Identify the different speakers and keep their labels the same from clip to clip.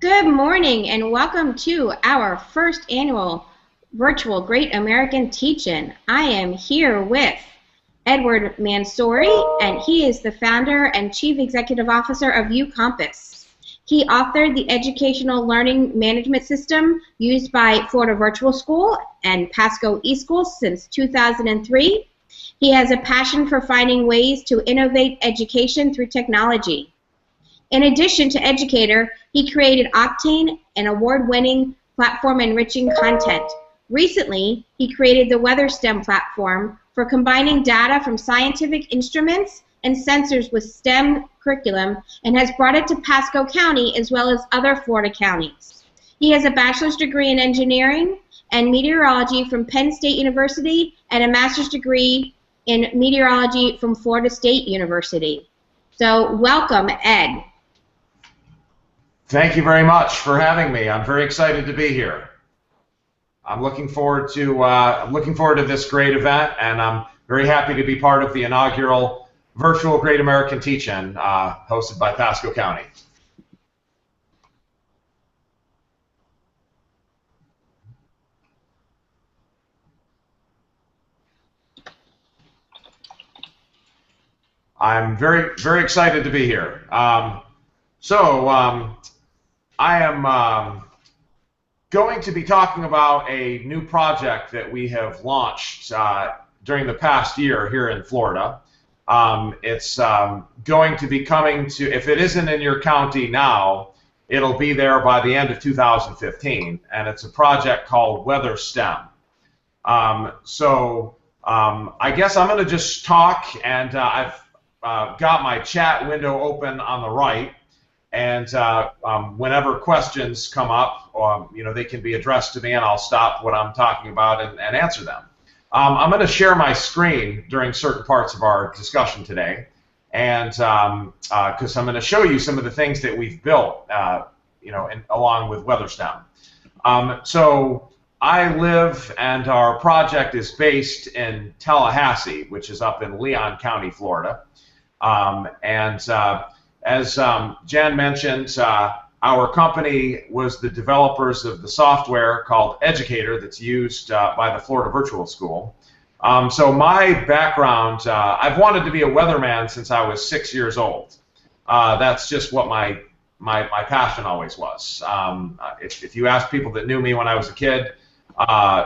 Speaker 1: Good morning and welcome to our first annual virtual Great American Teach-In. I am here with Ed Mansouri, and he is the founder and chief executive officer of Ucompass. He authored the Educational Learning Management System used by Florida Virtual School and Pasco eSchool since 2003. He has a passion for finding ways to innovate education through technology. In addition to Educator, he created Octane, an award-winning platform enriching content. Recently, he created the WeatherSTEM platform for combining data from scientific instruments and sensors with STEM curriculum and has brought it to Pasco County as well as other Florida counties. He has a bachelor's degree in engineering and meteorology from Penn State University and a master's degree in meteorology from Florida State University. So welcome, Ed.
Speaker 2: Thank you very much for having me. I'm very excited to be here. I'm looking forward to this great event, and I'm very happy to be part of the inaugural virtual Great American Teach-In hosted by Pasco County. I'm very excited to be here. I am going to be talking about a new project that we have launched during the past year here in Florida. It's going to be coming to, if it isn't in your county now, it'll be there by the end of 2015, and it's a project called WeatherSTEM. I guess I'm going to just talk, and I've got my chat window open on the right. And whenever questions come up, they can be addressed to me, and I'll stop what I'm talking about and answer them. I'm going to share my screen during certain parts of our discussion today, and because I'm going to show you some of the things that we've built, along with WeatherSTEM. So I live, and our project is based in Tallahassee, which is up in Leon County, Florida, As Jan mentioned, our company was the developers of the software called Educator that's used by the Florida Virtual School. So my background, I've wanted to be a weatherman since I was 6 years old. That's just what my passion always was. If you ask people that knew me when I was a kid,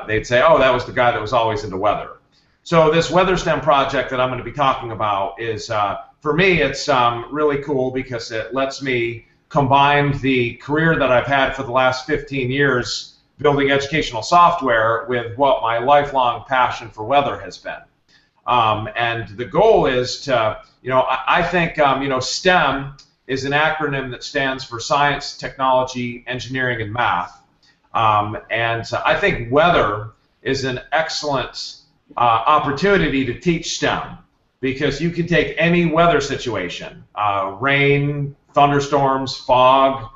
Speaker 2: they'd say, oh, that was the guy that was always into weather. So this WeatherSTEM project that I'm going to be talking about is, for me, it's really cool because it lets me combine the career that I've had for the last 15 years building educational software with what my lifelong passion for weather has been. And the goal is to, I think, STEM is an acronym that stands for science, technology, engineering, and math. And I think weather is an excellent opportunity to teach STEM, because you can take any weather situation, rain, thunderstorms, fog,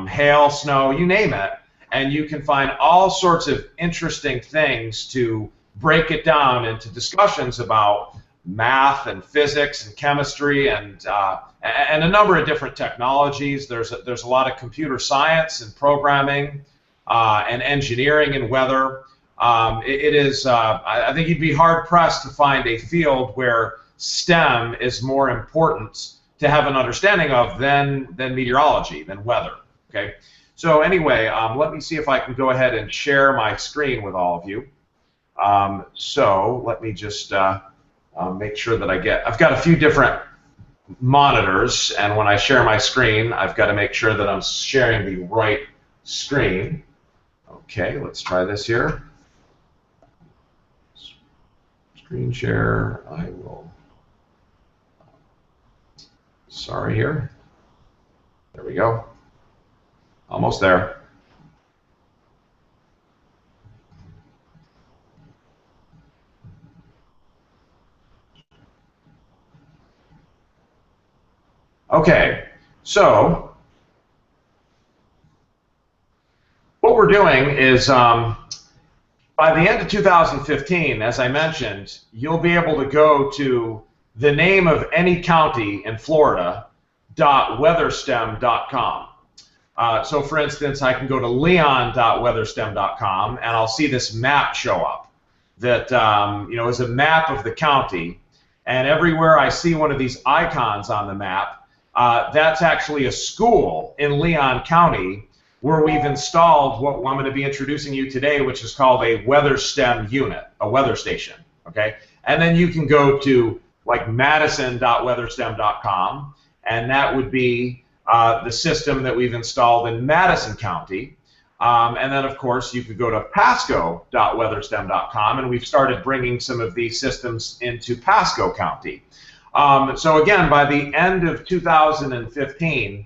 Speaker 2: hail, snow, you name it, and you can find all sorts of interesting things to break it down into discussions about math and physics and chemistry and a number of different technologies. There's a lot of computer science and programming and engineering and weather. I think you'd be hard-pressed to find a field where STEM is more important to have an understanding of than meteorology, than weather. Okay. So anyway, let me see if I can go ahead and share my screen with all of you. So let me just make sure that I've got a few different monitors, and when I share my screen, I've got to make sure that I'm sharing the right screen. Okay, let's try this here. Screen share, I will, sorry here. There we go. Almost there. Okay, so what we're doing is by the end of 2015, as I mentioned, you'll be able to go to the name of any county in Florida, .weatherstem.com. So for instance, I can go to leon.weatherstem.com and I'll see this map show up that is a map of the county. And everywhere I see one of these icons on the map, that's actually a school in Leon County where we've installed what I'm going to be introducing you today, which is called a WeatherSTEM unit, a weather station. Okay, and then you can go to like madison.weatherstem.com, and that would be the system that we've installed in Madison County. And then, of course, you could go to pasco.weatherstem.com, and we've started bringing some of these systems into Pasco County. So again, by the end of 2015,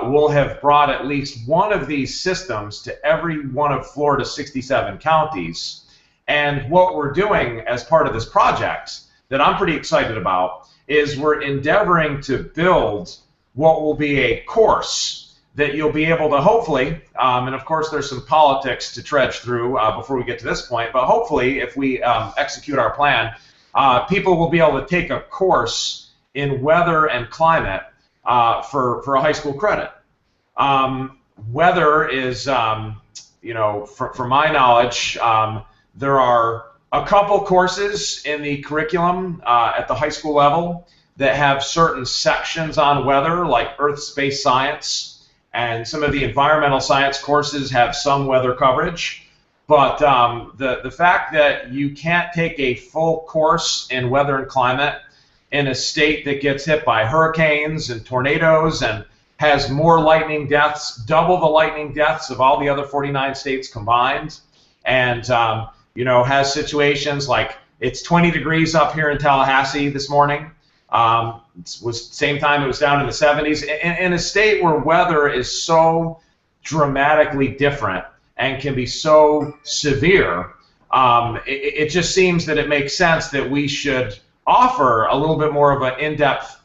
Speaker 2: we'll have brought at least one of these systems to every one of Florida's 67 counties. And what we're doing as part of this project that I'm pretty excited about is we're endeavoring to build what will be a course that you'll be able to hopefully, and of course there's some politics to trudge through before we get to this point, but hopefully if we execute our plan, people will be able to take a course in weather and climate for a high school credit. Weather is, from my knowledge, there are a couple courses in the curriculum at the high school level that have certain sections on weather, like Earth Space Science, and some of the environmental science courses have some weather coverage. But the fact that you can't take a full course in weather and climate in a state that gets hit by hurricanes and tornadoes and has more lightning deaths, double the lightning deaths of all the other 49 states combined, and has situations like it's 20 degrees up here in Tallahassee this morning. It was same time it was down in the 70s. In a state where weather is so dramatically different and can be so severe, it just seems that it makes sense that we should offer a little bit more of an in-depth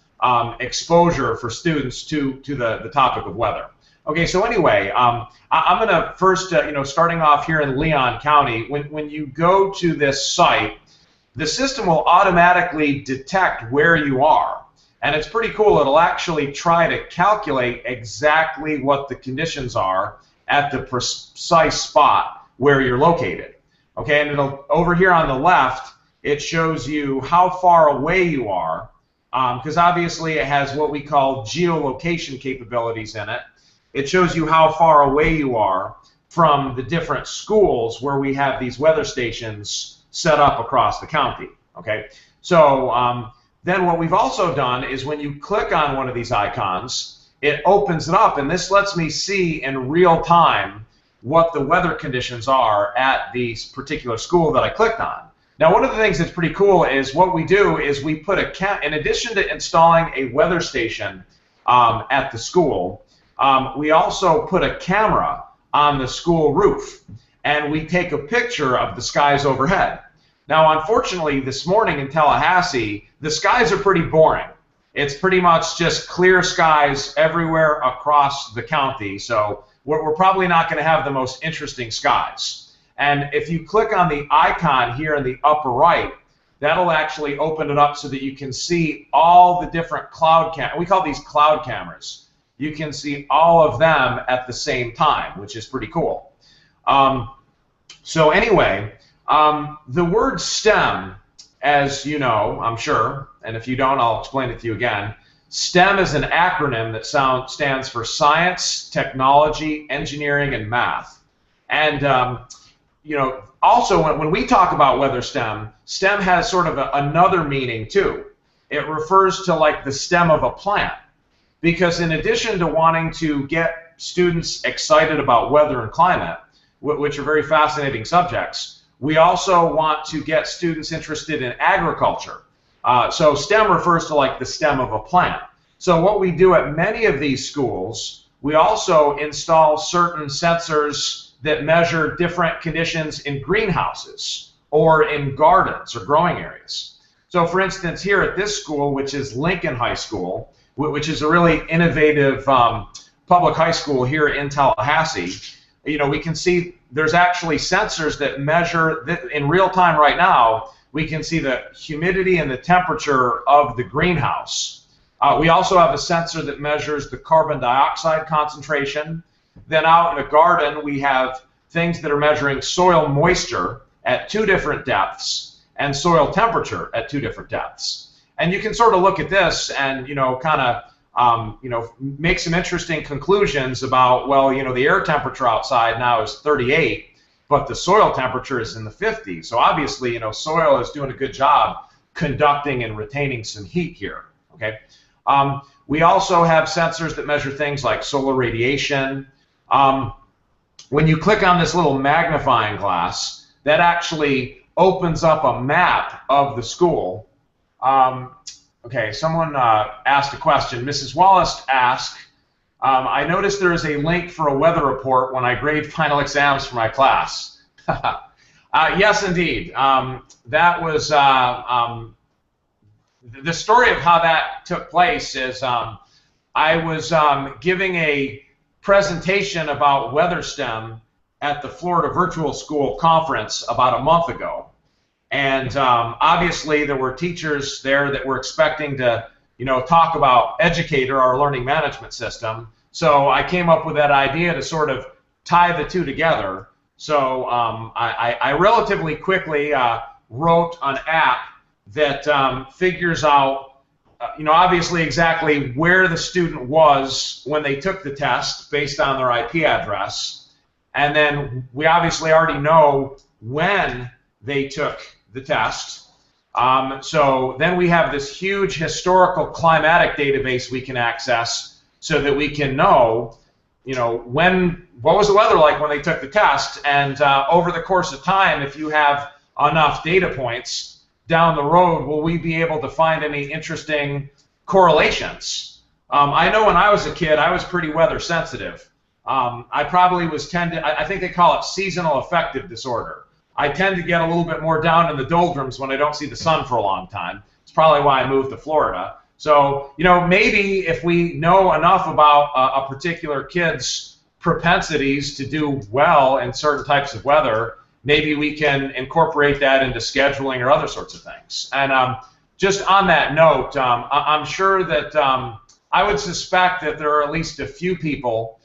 Speaker 2: exposure for students to the topic of weather. Okay, so anyway, I'm going to first, starting off here in Leon County, when you go to this site, the system will automatically detect where you are. And it's pretty cool. It'll actually try to calculate exactly what the conditions are at the precise spot where you're located. Okay, and it'll, over here on the left, it shows you how far away you are, because obviously it has what we call geolocation capabilities in it. It shows you how far away you are from the different schools where we have these weather stations set up across the county. Okay, so then what we've also done is when you click on one of these icons, it opens it up, and this lets me see in real time what the weather conditions are at the particular school that I clicked on. Now, one of the things that's pretty cool is what we do is we put in addition to installing a weather station at the school, we also put a camera on the school roof, and we take a picture of the skies overhead. Now, unfortunately, this morning in Tallahassee, the skies are pretty boring. It's pretty much just clear skies everywhere across the county, so we're probably not going to have the most interesting skies. And if you click on the icon here in the upper right, that'll actually open it up so that you can see all the different cloud cameras. We call these cloud cameras. You can see all of them at the same time, which is pretty cool. So anyway, the word STEM, as you know, I'm sure, and if you don't, I'll explain it to you again. STEM is an acronym that stands for Science, Technology, Engineering, and Math. And also when we talk about WeatherSTEM, STEM has sort of another meaning too. It refers to like the stem of a plant, because in addition to wanting to get students excited about weather and climate, which are very fascinating subjects, we also want to get students interested in agriculture. So STEM refers to like the stem of a plant. So what we do at many of these schools, we also install certain sensors that measure different conditions in greenhouses or in gardens or growing areas. So for instance, here at this school, which is Lincoln High School, which is a really innovative public high school here in Tallahassee, we can see there's actually sensors that measure in real time right now. We can see the humidity and the temperature of the greenhouse. We also have a sensor that measures the carbon dioxide concentration. Then out in the garden, we have things that are measuring soil moisture at 2 different depths and soil temperature at 2 different depths. And you can sort of look at this and, kind of, make some interesting conclusions about, well, the air temperature outside now is 38, but the soil temperature is in the 50s. So obviously, soil is doing a good job conducting and retaining some heat here. Okay. We also have sensors that measure things like solar radiation. When you click on this little magnifying glass, that actually opens up a map of the school. Okay, someone asked a question. Mrs. Wallace asked, I noticed there is a link for a weather report when I grade final exams for my class. Yes, indeed. That was the story of how that took place is I was giving a presentation about WeatherSTEM at the Florida Virtual School Conference about a month ago. And obviously there were teachers there that were expecting to, talk about Educator, our learning management system. So I came up with that idea to sort of tie the two together. So I relatively quickly wrote an app that figures out, obviously exactly where the student was when they took the test based on their IP address. And then we obviously already know when they took the test. So then we have this huge historical climatic database we can access so that we can know, what was the weather like when they took the test, and over the course of time, if you have enough data points down the road, will we be able to find any interesting correlations? I know when I was a kid, I was pretty weather sensitive. I probably I think they call it seasonal affective disorder. I tend to get a little bit more down in the doldrums when I don't see the sun for a long time. It's probably why I moved to Florida. So, maybe if we know enough about a particular kid's propensities to do well in certain types of weather, maybe we can incorporate that into scheduling or other sorts of things. And just on that note, I'm sure that I would suspect that there are at least a few people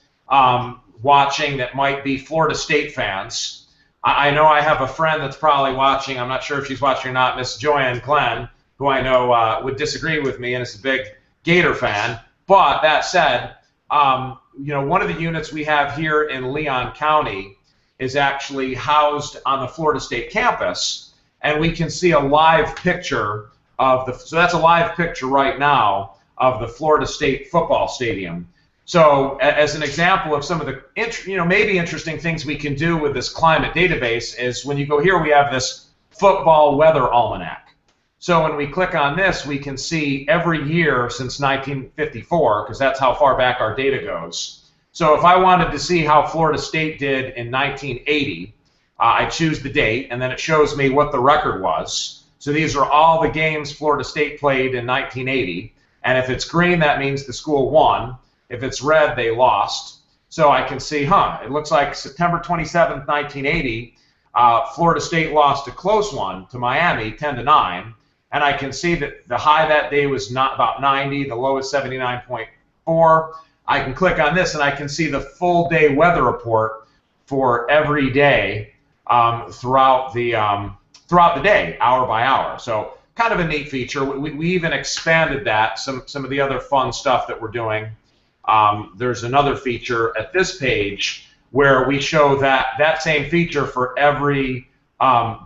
Speaker 2: watching that might be Florida State fans. I know I have a friend that's probably watching. I'm not sure if she's watching or not, Miss Joanne Glenn, who I know would disagree with me and is a big Gator fan. But that said, one of the units we have here in Leon County is actually housed on the Florida State campus, and we can see a live picture of so that's a live picture right now of the Florida State football stadium. So as an example of some of the maybe interesting things we can do with this climate database is when you go here, we have this football weather almanac. So when we click on this, we can see every year since 1954, because that's how far back our data goes. So if I wanted to see how Florida State did in 1980, I choose the date, and then it shows me what the record was. So these are all the games Florida State played in 1980. And if it's green, that means the school won. If it's red, they lost. So I can see, it looks like September 27th, 1980, Florida State lost a close one to Miami, 10-9. And I can see that the high that day was not about 90, the low is 79.4. I can click on this and I can see the full day weather report for every day throughout the day, hour by hour. So kind of a neat feature. We even expanded that, some of the other fun stuff that we're doing. There's another feature at this page where we show that same feature for every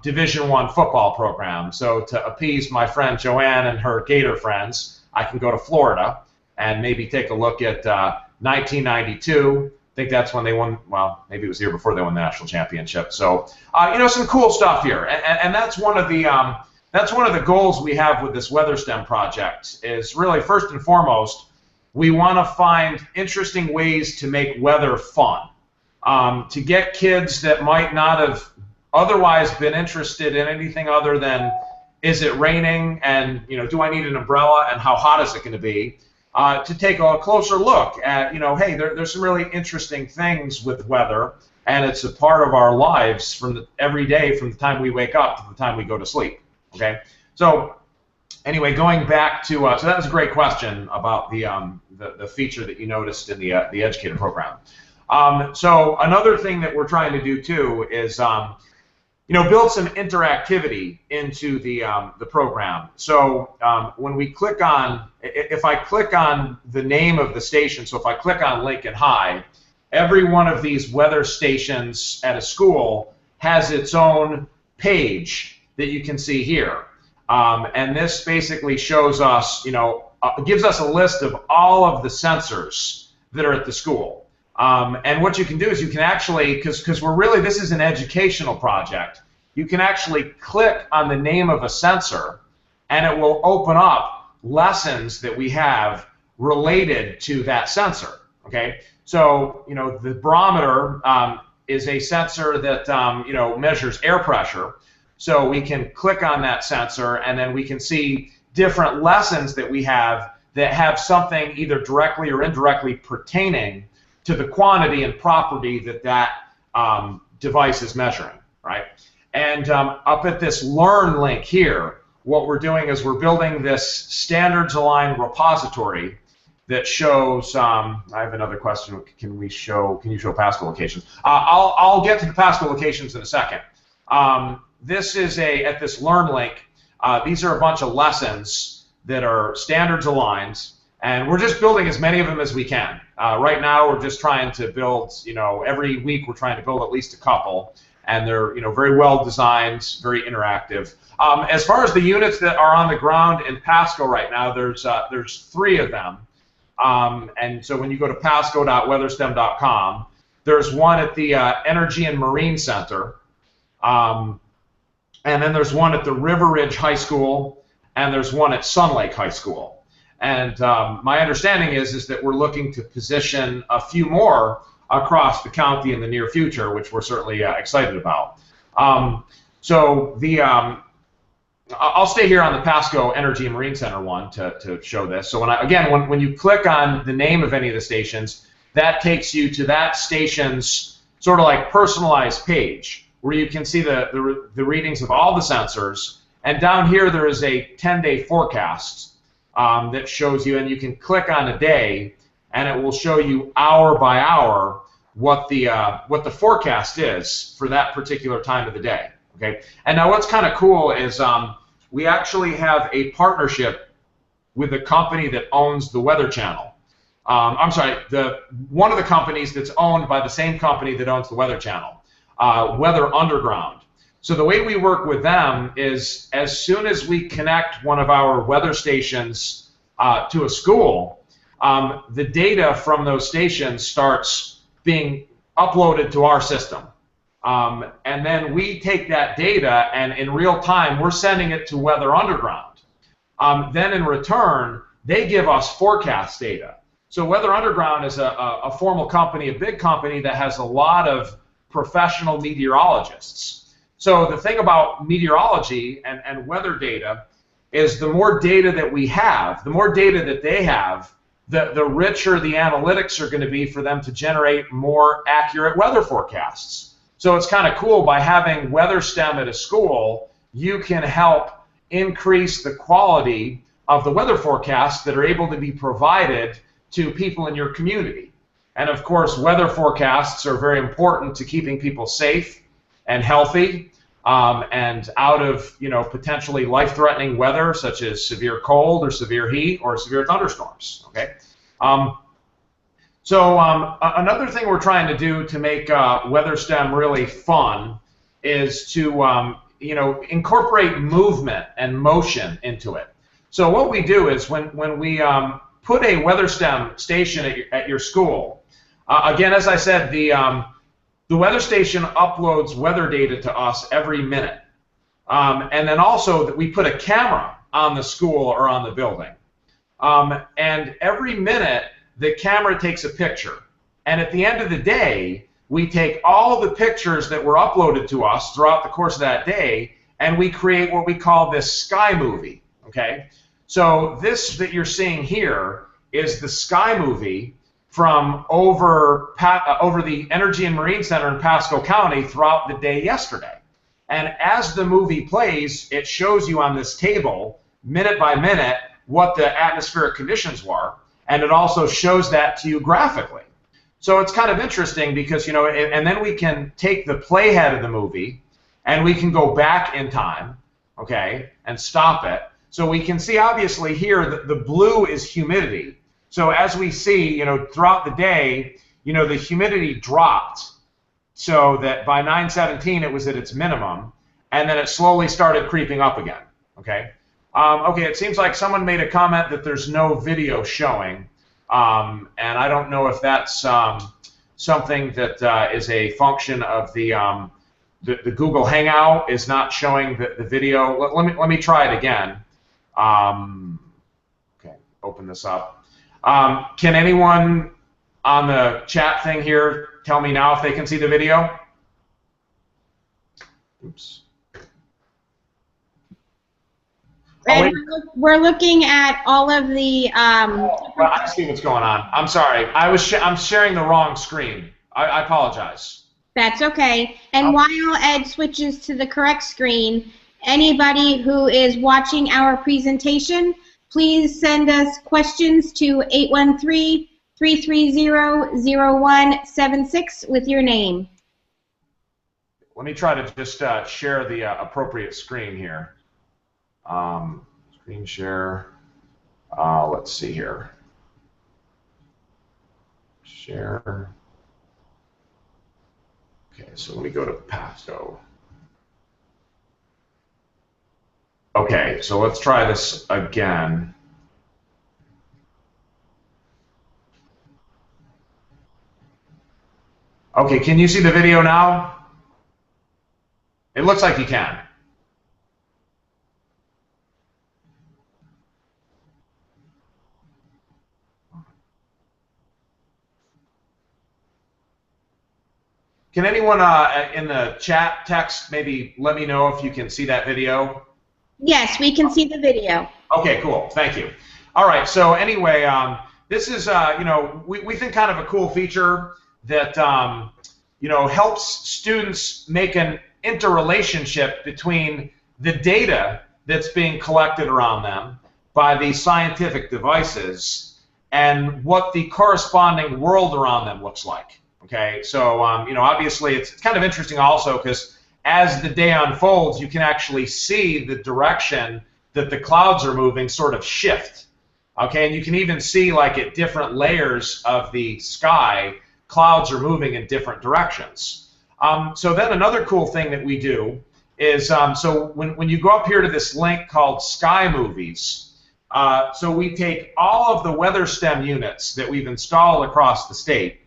Speaker 2: Division I football program. So to appease my friend Joanne and her Gator friends, I can go to Florida and maybe take a look at 1992. I think that's when they won. Well, maybe it was the year before they won the national championship. So some cool stuff here, and that's one of the goals we have with this WeatherSTEM project. Is really first and foremost, we want to find interesting ways to make weather fun, to get kids that might not have otherwise been interested in anything other than, is it raining, and do I need an umbrella, and how hot is it going to be, to take a closer look at, hey, there's some really interesting things with weather, and it's a part of our lives every day from the time we wake up to the time we go to sleep. Okay, so anyway, going back to so that was a great question about the feature that you noticed in the Educator program. So another thing that we're trying to do too is build some interactivity into the program. So when we click on, if I click on the name of the station, so if I click on Lincoln High, every one of these weather stations at a school has its own page that you can see here. And this basically shows us, gives us a list of all of the sensors that are at the school. And what you can do is you can actually, because this is an educational project, you can actually click on the name of a sensor and it will open up lessons that we have related to that sensor. Okay, so the barometer is a sensor that measures air pressure. So we can click on that sensor and then we can see different lessons that we have that have something either directly or indirectly pertaining to the quantity and property that device is measuring, right? And up at this Learn link here, what we're doing is we're building this standards-aligned repository that shows. I have another question. Can you show Pasco locations? I'll get to the Pasco locations in a second. This is at this Learn link. These are a bunch of lessons that are standards aligned. And we're just building as many of them as we can. Right now, we're just trying to build, every week we're trying to build at least a couple. And they're, very well designed, very interactive. As far as the units that are on the ground in Pasco right now, there's 3 of them. And so when you go to pasco.weatherstem.com, there's one at the Energy and Marine Center. And then there's one at the River Ridge High School, and there's one at Sun Lake High School. And my understanding is that we're looking to position a few more across the county in the near future, which we're certainly excited about. So I'll stay here on the Pasco Energy and Marine Center one to show this. So when you click on the name of any of the stations, that takes you to that station's sort of like personalized page where you can see the readings of all the sensors. And down here there is a 10-day forecast that shows you, and you can click on a day, and it will show you hour by hour what the forecast is for that particular time of the day. Okay. And now what's kind of cool is we actually have a partnership with the company that owns the Weather Channel. I'm sorry, one of the companies that's owned by the same company that owns the Weather Channel, Weather Underground. So the way we work with them is as soon as we connect one of our weather stations to a school, the data from those stations starts being uploaded to our system. And then we take that data and in real time we're sending it to Weather Underground. Then in return, they give us forecast data. So Weather Underground is a formal company, a big company that has a lot of professional meteorologists. So the thing about meteorology and weather data is the more data that we have, the more data that they have, the richer the analytics are going to be for them to generate more accurate weather forecasts. So it's kind of cool, by having WeatherSTEM at a school, you can help increase the quality of the weather forecasts that are able to be provided to people in your community. And of course, weather forecasts are very important to keeping people safe and healthy and out of potentially life-threatening weather such as severe cold or severe heat or severe thunderstorms. Okay. Another thing we're trying to do to make WeatherSTEM really fun is to incorporate movement and motion into it. So what we do is when we put a WeatherSTEM station at your school, again, as I said, the weather station uploads weather data to us every minute. And then also that we put a camera on the school or on the building. And every minute, the camera takes a picture. And at the end of the day, we take all the pictures that were uploaded to us throughout the course of that day, and we create what we call this sky movie. Okay? So this that you're seeing here is the sky movie from over the Energy and Marine Center in Pasco County throughout the day yesterday. And as the movie plays, it shows you on this table minute by minute what the atmospheric conditions were, and it also shows that to you graphically. So it's kind of interesting because, and then we can take the playhead of the movie and we can go back in time, okay, and stop it. So we can see obviously here that the blue is humidity. So as we see, throughout the day, the humidity dropped so that by 9:17 it was at its minimum, and then it slowly started creeping up again, okay? Okay, it seems like someone made a comment that there's no video showing, and I don't know if that's something that is a function of the Google Hangout is not showing the video. Let me try it again. Okay, open this up. Can anyone on the chat thing here tell me now if they can see the video? Oops.
Speaker 1: And we're looking at all of the.
Speaker 2: Well, I see what's going on. I'm sorry. I'm sharing the wrong screen. I apologize.
Speaker 1: That's okay. And while Ed switches to the correct screen, anybody who is watching our presentation, please send us questions to 813-330-0176 with your name.
Speaker 2: Let me try to just share the appropriate screen here. Screen share. Let's see here. Share. Okay, so let me go to Pasco. Okay, so let's try this again. Okay, can you see the video now? It looks like you can. Can anyone in the chat text maybe let me know if you can see that video?
Speaker 1: Yes, we can see the video.
Speaker 2: Okay, cool. Thank you. All right. So anyway, this is we think kind of a cool feature that helps students make an interrelationship between the data that's being collected around them by these scientific devices and what the corresponding world around them looks like. Okay, so obviously it's kind of interesting also because as the day unfolds, you can actually see the direction that the clouds are moving sort of shift. Okay, and you can even see like at different layers of the sky, clouds are moving in different directions. So then another cool thing that we do is so when you go up here to this link called Sky Movies, so we take all of the WeatherSTEM units that we've installed across the state.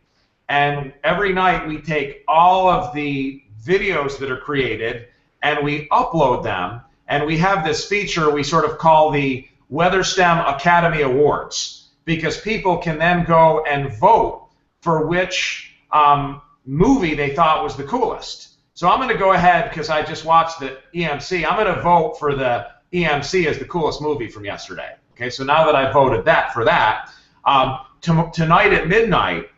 Speaker 2: And every night we take all of the videos that are created and we upload them, and we have this feature we sort of call the WeatherSTEM Academy Awards, because people can then go and vote for which movie they thought was the coolest. So I'm going to go ahead, because I just watched the EMC, I'm going to vote for the EMC as the coolest movie from yesterday. Okay, so now that I voted for that, tonight at midnight,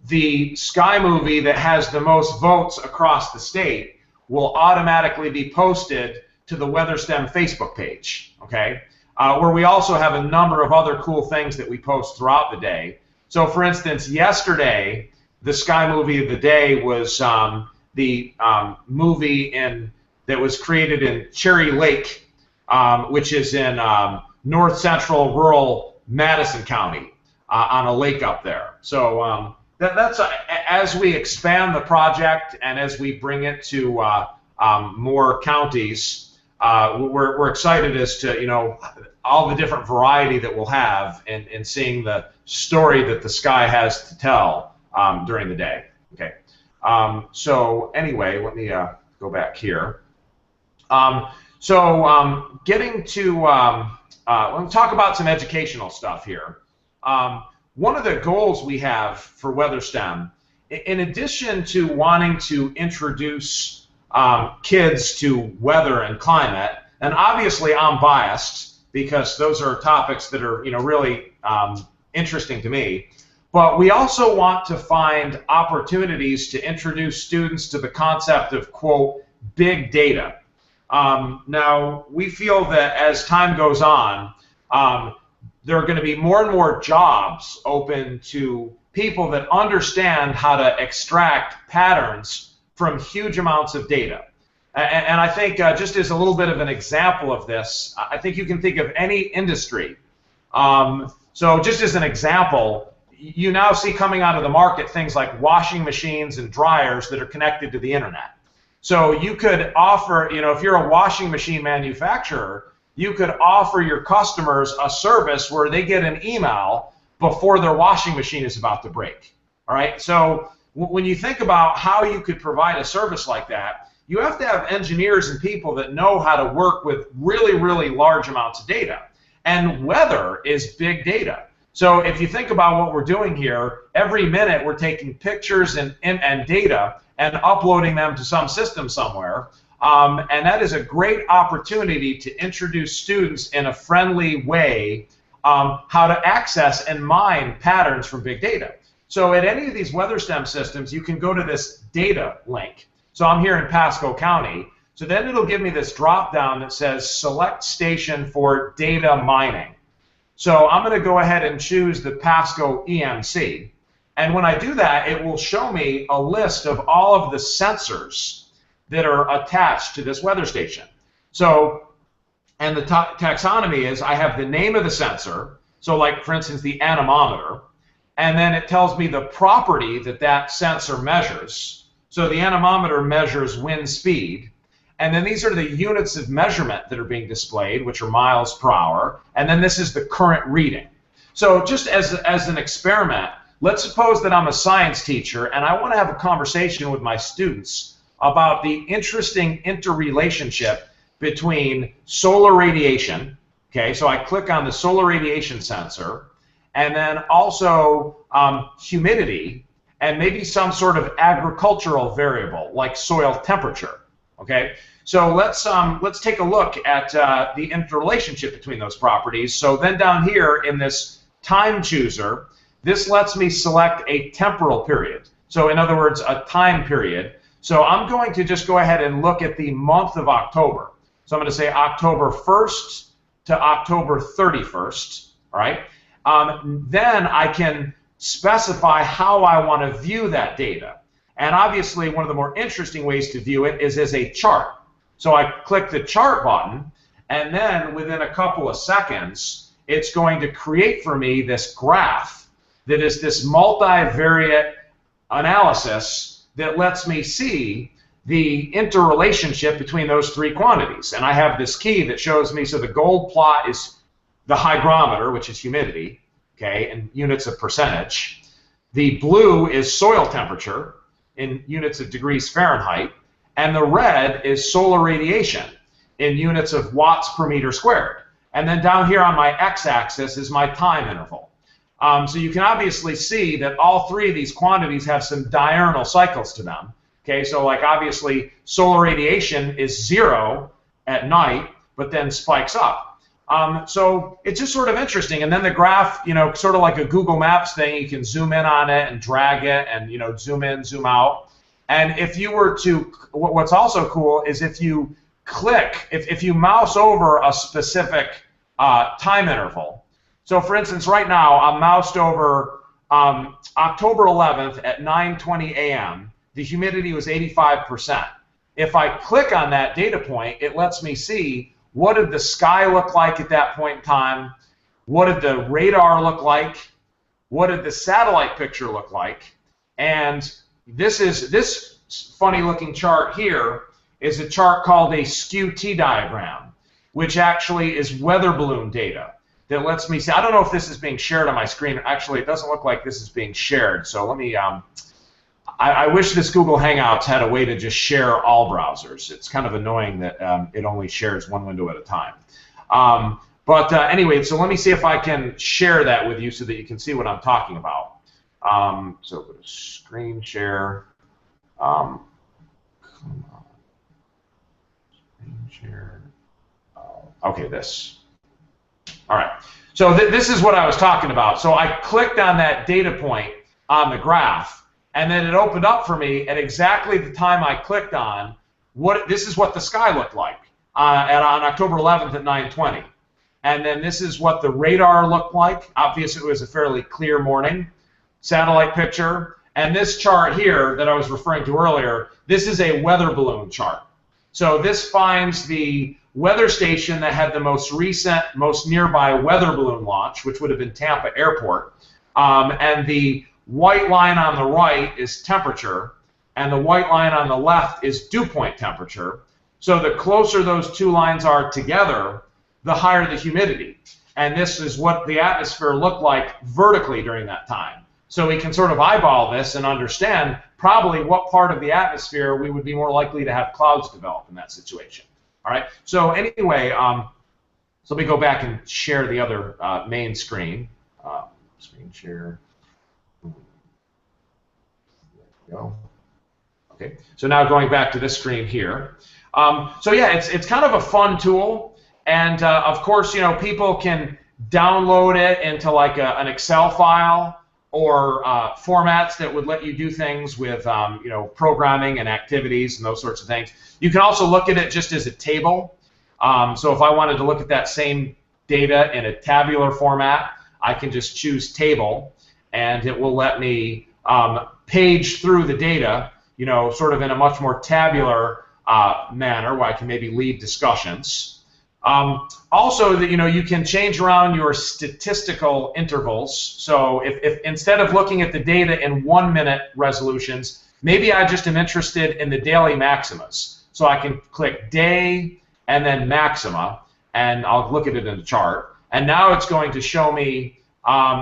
Speaker 2: the Sky movie that has the most votes across the state will automatically be posted to the WeatherSTEM Facebook page, okay? Where we also have a number of other cool things that we post throughout the day. So, for instance, yesterday, the Sky movie of the day was the movie that was created in Cherry Lake, which is in north central rural Madison County on a lake up there. So that's as we expand the project and as we bring it to more counties, we're excited as to all the different variety that we'll have in seeing the story that the sky has to tell during the day. Okay. So anyway, let me go back here. Getting to let's talk about some educational stuff here. One of the goals we have for WeatherSTEM, in addition to wanting to introduce kids to weather and climate, and obviously I'm biased because those are topics that are really interesting to me, but we also want to find opportunities to introduce students to the concept of, quote, big data. Now, we feel that as time goes on, there are going to be more and more jobs open to people that understand how to extract patterns from huge amounts of data. And I think just as a little bit of an example of this, I think you can think of any industry. So just as an example, you now see coming out of the market things like washing machines and dryers that are connected to the internet. So you could offer, if you're a washing machine manufacturer, you could offer your customers a service where they get an email before their washing machine is about to break. All right. So when you think about how you could provide a service like that, you have to have engineers and people that know how to work with really, really large amounts of data. And weather is big data. So if you think about what we're doing here, every minute we're taking pictures and data and uploading them to some system somewhere. And that is a great opportunity to introduce students in a friendly way how to access and mine patterns from big data. So at any of these WeatherSTEM systems, you can go to this data link. So I'm here in Pasco County. So then it'll give me this drop down that says select station for data mining. So I'm going to go ahead and choose the Pasco EMC. And when I do that, it will show me a list of all of the sensors that are attached to this weather station. So, and the taxonomy is I have the name of the sensor, so like for instance the anemometer, and then it tells me the property that that sensor measures. So the anemometer measures wind speed, and then these are the units of measurement that are being displayed, which are miles per hour, and then this is the current reading. So just as an experiment, let's suppose that I'm a science teacher and I want to have a conversation with my students about the interesting interrelationship between solar radiation. Okay, so I click on the solar radiation sensor, and then also humidity, and maybe some sort of agricultural variable like soil temperature. Okay, so let's take a look at the interrelationship between those properties. So then down here in this time chooser, this lets me select a temporal period. So in other words, a time period. So I'm going to just go ahead and look at the month of October. So I'm going to say October 1st to October 31st. All right. Then I can specify how I want to view that data. And obviously, one of the more interesting ways to view it is as a chart. So I click the chart button, and then within a couple of seconds, it's going to create for me this graph that is this multivariate analysis that lets me see the interrelationship between those three quantities. And I have this key that shows me, so the gold plot is the hygrometer, which is humidity, okay, in units of percentage. The blue is soil temperature in units of degrees Fahrenheit, and the red is solar radiation in units of watts per meter squared. And then down here on my x-axis is my time interval. So you can obviously see that all three of these quantities have some diurnal cycles to them. Okay, so like obviously solar radiation is 0 at night, but then spikes up. So it's just sort of interesting. And then the graph, sort of like a Google Maps thing, you can zoom in on it and drag it and, zoom in, zoom out. And if you were to, what's also cool is if you click, if you mouse over a specific time interval. So for instance, right now I'm moused over October 11th at 9:20 a.m. The humidity was 85%. If I click on that data point, it lets me see what did the sky look like at that point in time, what did the radar look like, what did the satellite picture look like, and this funny looking chart here is a chart called a skew T diagram, which actually is weather balloon data that lets me see. I don't know if this is being shared on my screen. Actually, it doesn't look like this is being shared. So let me, I wish this Google Hangouts had a way to just share all browsers. It's kind of annoying that it only shares one window at a time. But anyway, so let me see if I can share that with you so that you can see what I'm talking about. So go to screen share. Come on. Screen share. Okay, this. All right. So this is what I was talking about. So I clicked on that data point on the graph, and then it opened up for me at exactly the time I clicked on. This is what the sky looked like. on October 11th at 9:20. And then this is what the radar looked like. Obviously, it was a fairly clear morning. Satellite picture. And this chart here that I was referring to earlier, this is a weather balloon chart. So this finds the weather station that had the most recent, most nearby weather balloon launch, which would have been Tampa Airport. And the white line on the right is temperature, and the white line on the left is dew point temperature. So the closer those two lines are together, the higher the humidity. And this is what the atmosphere looked like vertically during that time. So we can sort of eyeball this and understand probably what part of the atmosphere we would be more likely to have clouds develop in that situation. All right. So anyway, so let me go back and share the other main screen. Screen share. There we go. Okay. So now going back to this screen here. So yeah, it's kind of a fun tool, and of course, you know, people can download it into like an Excel file, or formats that would let you do things with you know, programming and activities and those sorts of things. You can also look at it just as a table. So if I wanted to look at that same data in a tabular format, I can just choose table, and it will let me page through the data, you know, sort of in a much more tabular manner, where I can maybe lead discussions. Also, that, you know, you can change around your statistical intervals. So if instead of looking at the data in 1-minute resolutions, maybe I just am interested in the daily maximas. So I can click day and then maxima, and I'll look at it in the chart. And now it's going to show me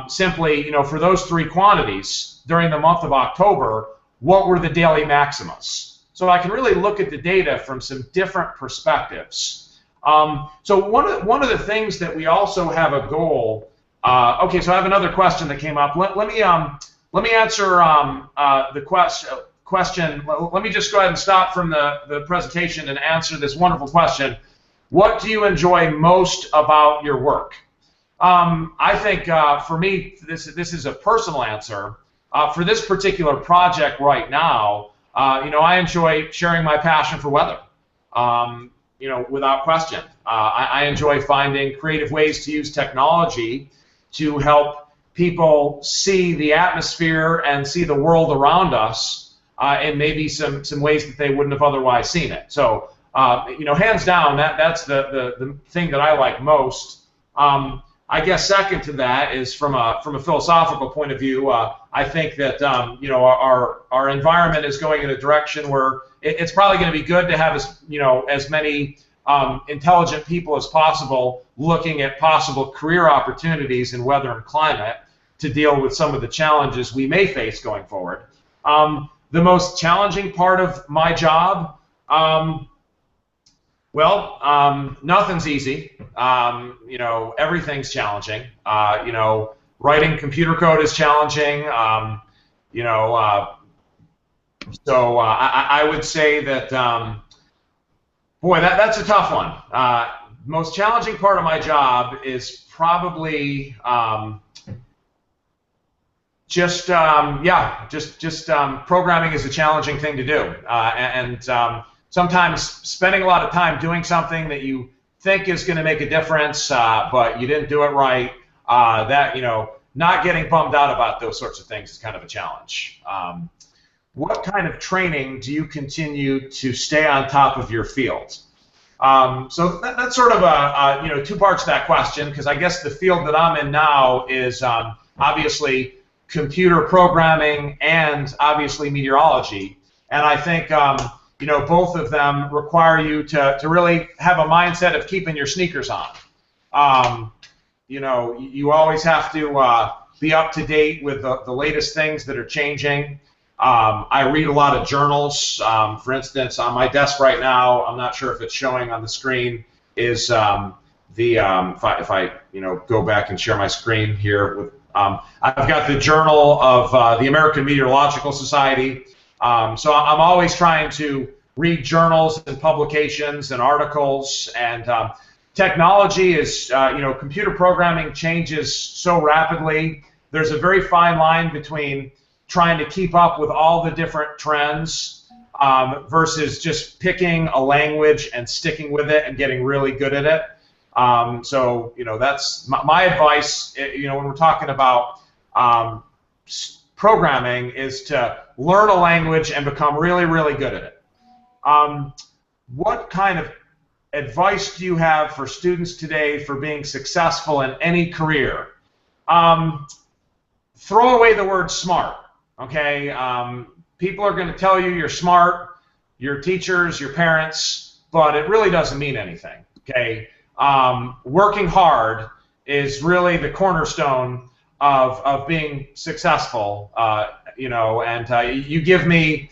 Speaker 2: simply, you know, for those three quantities during the month of October, what were the daily maximas. So I can really look at the data from some different perspectives. So one of the things that we also have a goal. Okay, so I have another question that came up. Let me answer the question. Let me just go ahead and stop from the presentation and answer this wonderful question. What do you enjoy most about your work? I think for me, this is a personal answer. For this particular project right now, you know, I enjoy sharing my passion for weather. You know, without question. I enjoy finding creative ways to use technology to help people see the atmosphere and see the world around us in maybe some ways that they wouldn't have otherwise seen it. So, you know, hands down, that's the thing that I like most. I guess second to that is from a philosophical point of view. I think that you know, our environment is going in a direction where it's probably going to be good to have as many intelligent people as possible looking at possible career opportunities in weather and climate to deal with some of the challenges we may face going forward. The most challenging part of my job, well, nothing's easy. You know, everything's challenging. You know, writing computer code is challenging. You know, so I would say that, boy, that's a tough one. Most challenging part of my job is probably just programming is a challenging thing to do, and sometimes spending a lot of time doing something that you think is going to make a difference, but you didn't do it right. That, you know, not getting bummed out about those sorts of things is kind of a challenge. What kind of training do you continue to stay on top of your field? So that's sort of a you know, two parts to that question, because I guess the field that I'm in now is obviously computer programming and obviously meteorology, and I think you know, both of them require you to really have a mindset of keeping your sneakers on. You know, you always have to be up to date with the latest things that are changing. I read a lot of journals. For instance, on my desk right now, I'm not sure if it's showing on the screen, is if I you know, go back and share my screen here with I've got the Journal of the American Meteorological Society. So I'm always trying to read journals and publications and articles, and technology is, you know, computer programming changes so rapidly. There's a very fine line between trying to keep up with all the different trends versus just picking a language and sticking with it and getting really good at it. So, that's my advice, when we're talking about programming, is to learn a language and become really, really good at it. What kind of advice do you have for students today for being successful in any career? Throw away the word smart, okay? People are going to tell you you're smart, your teachers, your parents, but it really doesn't mean anything, okay? Working hard is really the cornerstone of being successful, and you give me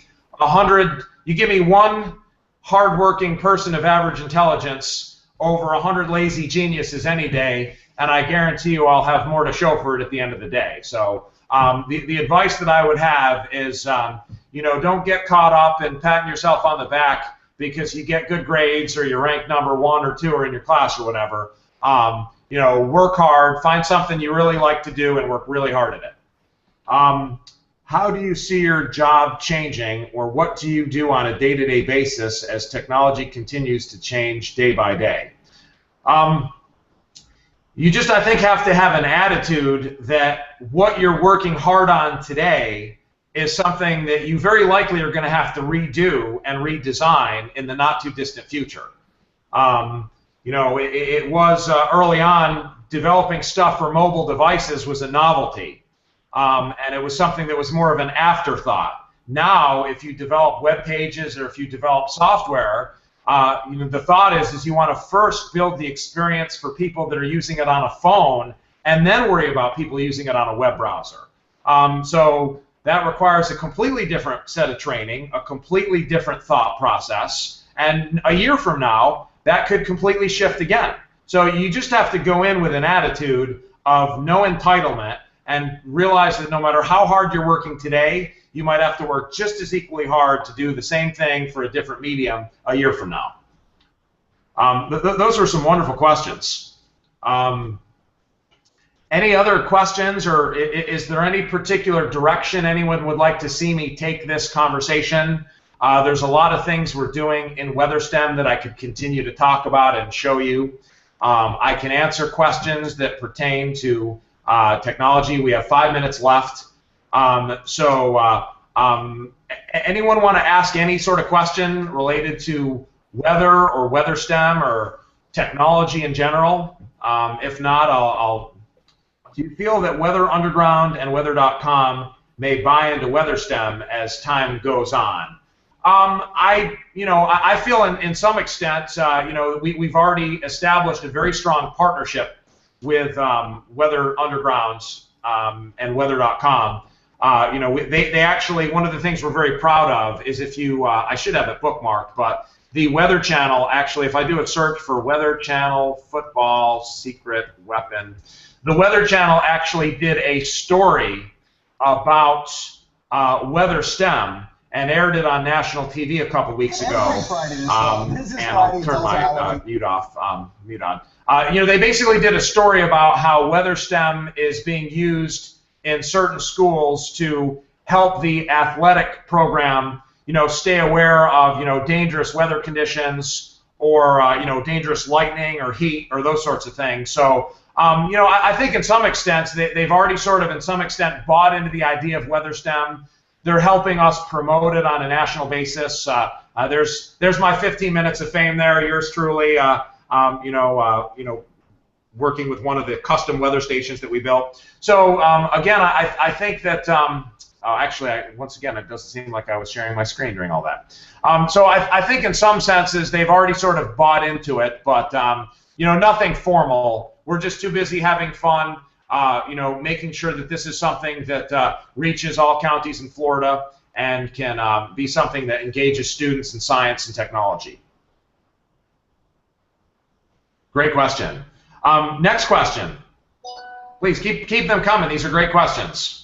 Speaker 2: one hardworking person of average intelligence over 100 lazy geniuses any day, and I guarantee you I'll have more to show for it at the end of the day. So the advice that I would have is, don't get caught up in patting yourself on the back because you get good grades or you're ranked number 1 or 2 or in your class or whatever. Work hard, find something you really like to do, and work really hard at it. How do you see your job changing, or what do you do on a day-to-day basis as technology continues to change day by day? You just, I think, have to have an attitude that what you're working hard on today is something that you very likely are going to have to redo and redesign in the not-too-distant future. It was early on, developing stuff for mobile devices was a novelty. And it was something that was more of an afterthought. Now, if you develop web pages or if you develop software, the thought is you want to first build the experience for people that are using it on a phone, and then worry about people using it on a web browser. So that requires a completely different set of training, a completely different thought process, and a year from now, that could completely shift again. So you just have to go in with an attitude of no entitlement, and realize that no matter how hard you're working today, you might have to work just as equally hard to do the same thing for a different medium a year from now. Those are some wonderful questions. Any other questions, or is there any particular direction anyone would like to see me take this conversation? There's a lot of things we're doing in WeatherSTEM that I could continue to talk about and show you. I can answer questions that pertain to technology. We have 5 minutes left. Anyone want to ask any sort of question related to weather or WeatherSTEM or technology in general? If not, do you feel that Weather Underground and Weather.com may buy into WeatherSTEM as time goes on? I feel in some extent, we've already established a very strong partnership with Weather Underground and Weather.com. They actually, one of the things we're very proud of is if you, I should have it bookmarked, but the Weather Channel, actually, if I do a search for Weather Channel Football Secret Weapon, the Weather Channel actually did a story about WeatherSTEM and aired it on national TV a couple weeks ago. And I'll turn my mute off. Mute on. They basically did a story about how WeatherSTEM is being used in certain schools to help the athletic program, stay aware of, dangerous weather conditions or, dangerous lightning or heat or those sorts of things. So, I think in some extent they've already sort of, in some extent, bought into the idea of WeatherSTEM. They're helping us promote it on a national basis. There's my 15 minutes of fame there. Yours truly, working with one of the custom weather stations that we built. So again, I think that once again, it doesn't seem like I was sharing my screen during all that. So I think in some senses they've already sort of bought into it, but nothing formal. We're just too busy having fun. Making sure that this is something that reaches all counties in Florida and can be something that engages students in science and technology. Great question. Next question. Please keep them coming. These are great questions.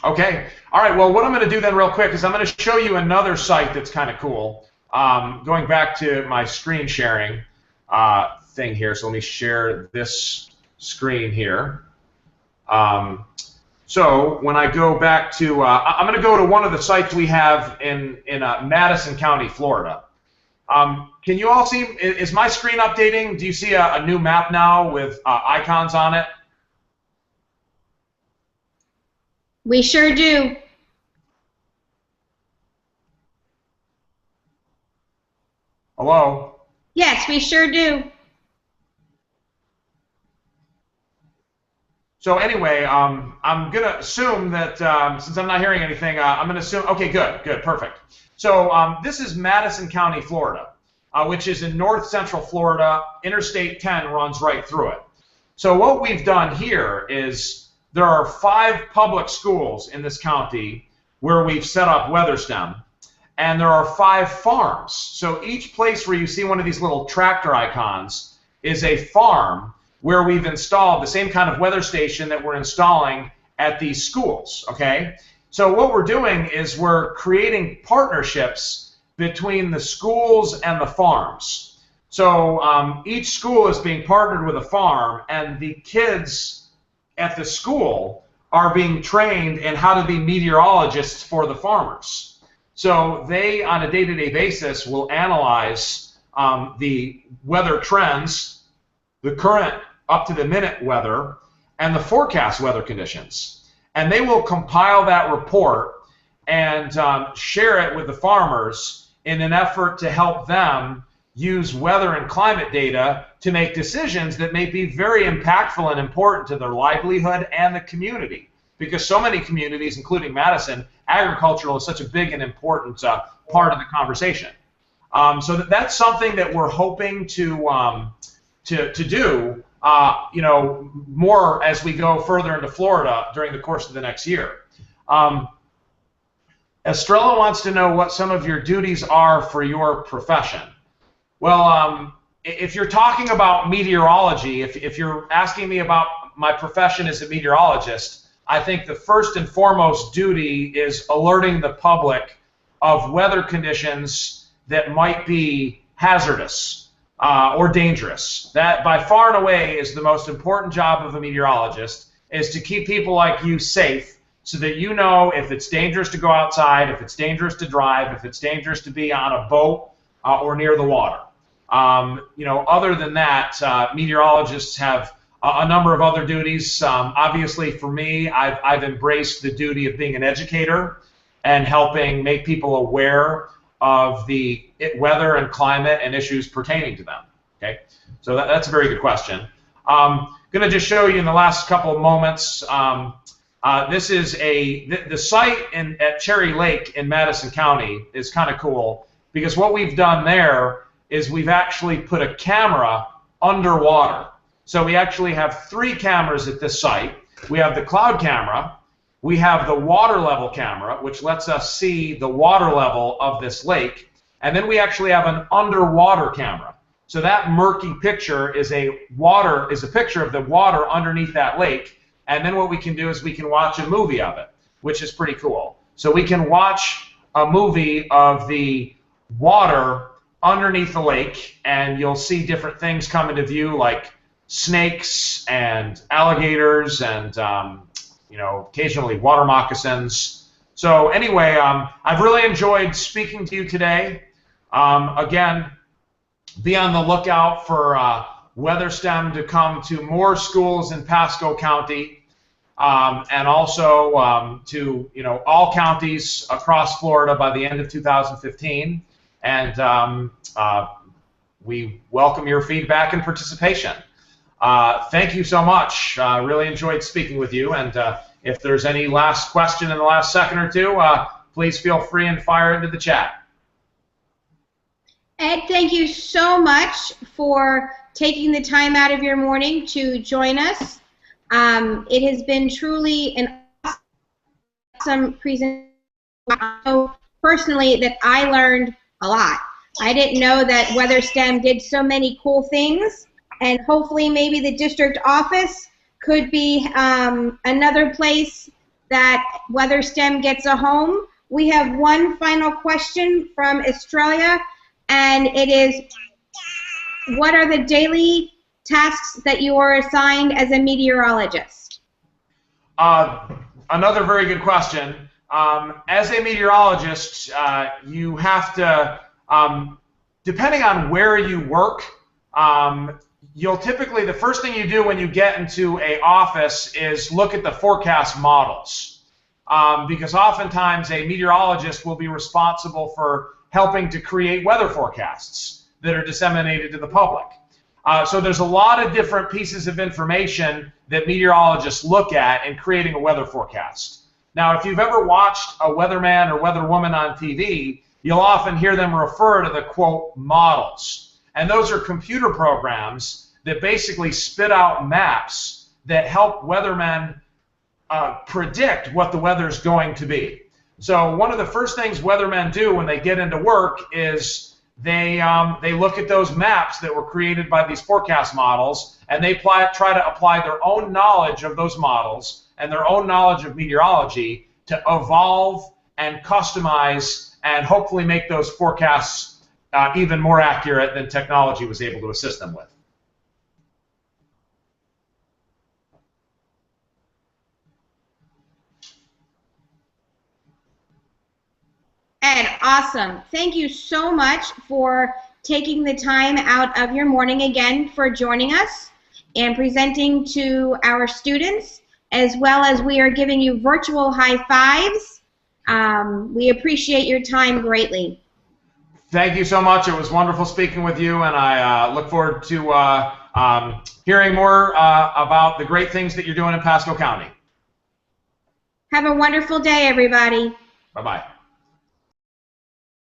Speaker 2: Okay. All right. Well, what I'm going to do then real quick is I'm going to show you another site that's kind of cool. Going back to my screen sharing thing here. So let me share this screen here. So when I go back to, I'm going to go to one of the sites we have in Madison County, Florida. Can you all see, is my screen updating? Do you see a new map now with icons on it?
Speaker 1: We sure do.
Speaker 2: Hello?
Speaker 1: Yes, we sure do.
Speaker 2: So anyway, I'm going to assume that since I'm not hearing anything, I'm going to assume, okay, good, perfect. So this is Madison County, Florida, which is in north central Florida. Interstate 10 runs right through it. So what we've done here is there are 5 public schools in this county where we've set up WeatherSTEM, and there are 5 farms. So each place where you see one of these little tractor icons is a farm where we've installed the same kind of weather station that we're installing at these schools, okay? So what we're doing is we're creating partnerships between the schools and the farms. So each school is being partnered with a farm, and the kids at the school are being trained in how to be meteorologists for the farmers. So they, on a day-to-day basis, will analyze the weather trends, the current up-to-the-minute weather, and the forecast weather conditions. And they will compile that report and share it with the farmers in an effort to help them use weather and climate data to make decisions that may be very impactful and important to their livelihood and the community. Because so many communities, including Madison, agricultural is such a big and important part of the conversation. So that's something that we're hoping to do, you know, more as we go further into Florida during the course of the next year. Estrella wants to know what some of your duties are for your profession. Well, if you're talking about meteorology, if you're asking me about my profession as a meteorologist, I think the first and foremost duty is alerting the public of weather conditions that might be hazardous or dangerous. That by far and away is the most important job of a meteorologist, is to keep people like you safe so that you know if it's dangerous to go outside, if it's dangerous to drive, if it's dangerous to be on a boat or near the water. You know, other than that, meteorologists have a number of other duties. Obviously, for me, I've embraced the duty of being an educator and helping make people aware of the weather and climate and issues pertaining to them. Okay, so that's a very good question. I'm going to just show you in the last couple of moments. This is the site at Cherry Lake in Madison County is kind of cool, because what we've done there is we've actually put a camera underwater. So we actually have 3 cameras at this site. We have the cloud camera, we have the water level camera, which lets us see the water level of this lake, and then we actually have an underwater camera. So that murky picture is a picture of the water underneath that lake, and then what we can do is we can watch a movie of it, which is pretty cool. So we can watch a movie of the water underneath the lake, and you'll see different things come into view, like snakes and alligators and you know, occasionally water moccasins. So anyway, I've really enjoyed speaking to you today. Again, be on the lookout for WeatherSTEM to come to more schools in Pasco County, and also to, you know, all counties across Florida by the end of 2015. And we welcome your feedback and participation. Thank you so much. Really enjoyed speaking with you. And if there's any last question in the last second or two, please feel free and fire into the chat.
Speaker 1: Ed, thank you so much for taking the time out of your morning to join us. It has been truly an awesome presentation. I know personally that I learned a lot. I didn't know that WeatherSTEM did so many cool things, and hopefully maybe the district office could be another place that WeatherSTEM gets a home. We have one final question from Australia, and it is, what are the daily tasks that you are assigned as a meteorologist?
Speaker 2: Another very good question. As a meteorologist, you have to, depending on where you work, you'll typically, the first thing you do when you get into an office is look at the forecast models. Because oftentimes a meteorologist will be responsible for helping to create weather forecasts that are disseminated to the public. So there's a lot of different pieces of information that meteorologists look at in creating a weather forecast. Now, if you've ever watched a weatherman or weatherwoman on TV, you'll often hear them refer to the, quote, models. And those are computer programs that basically spit out maps that help weathermen predict what the weather's going to be. So one of the first things weathermen do when they get into work is they look at those maps that were created by these forecast models, and they try to apply their own knowledge of those models and their own knowledge of meteorology to evolve and customize and hopefully make those forecasts even more accurate than technology was able to assist them with.
Speaker 1: Ed, awesome. Thank you so much for taking the time out of your morning again for joining us and presenting to our students, as well as we are giving you virtual high fives. We appreciate your time greatly.
Speaker 2: Thank you so much. It was wonderful speaking with you, and I look forward to hearing more about the great things that you're doing in Pasco County.
Speaker 1: Have a wonderful day, everybody.
Speaker 2: Bye-bye.